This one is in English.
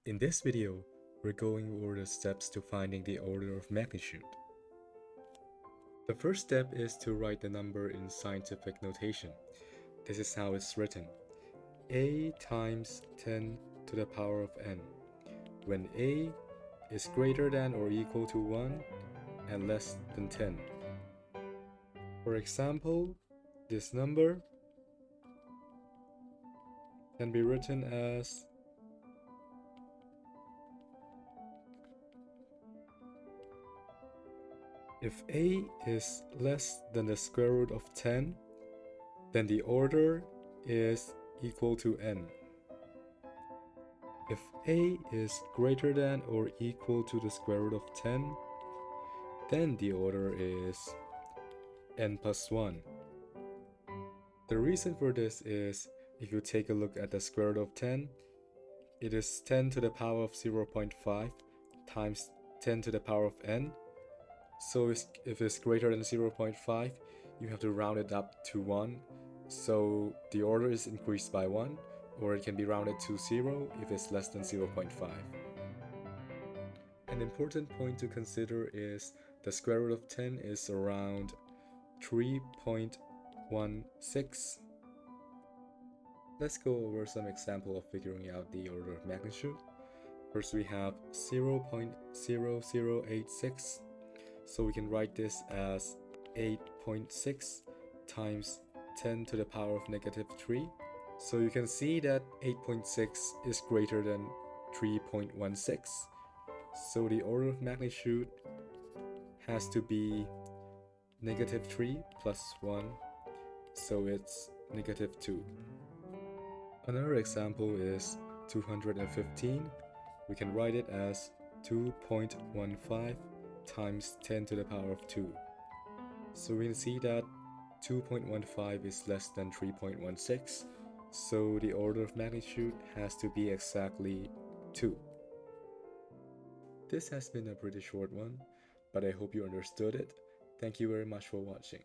In this video, we're going over the steps to finding the order of magnitude. The first step is to write the number in scientific notation. This is how it's written. A times 10 to the power of n, when A is greater than or equal to 1 and less than 10. For example, this number can be written as if A is less than the square root of 10, then the order is equal to n. If A is greater than or equal to the square root of 10, then the order is n plus 1. The reason for this is, if you take a look at the square root of 10, it is 10 to the power of 0.5 times 10 to the power of n. So if it's greater than 0.5, you have to round it up to 1. So the order is increased by 1, or it can be rounded to 0 if it's less than 0.5. An important point to consider is the square root of 10 is around 3.16. Let's go over some example of figuring out the order of magnitude. First we have 0.0086. So we can write this as 8.6 times 10 to the power of negative 3. So you can see that 8.6 is greater than 3.16. So the order of magnitude has to be negative 3 plus 1. So it's negative 2. Another example is 215. We can write it as 2.15 times 10 to the power of 2. So we can see that 2.15 is less than 3.16, so the order of magnitude has to be exactly 2. This has been a pretty short one, but I hope you understood it. Thank you very much for watching.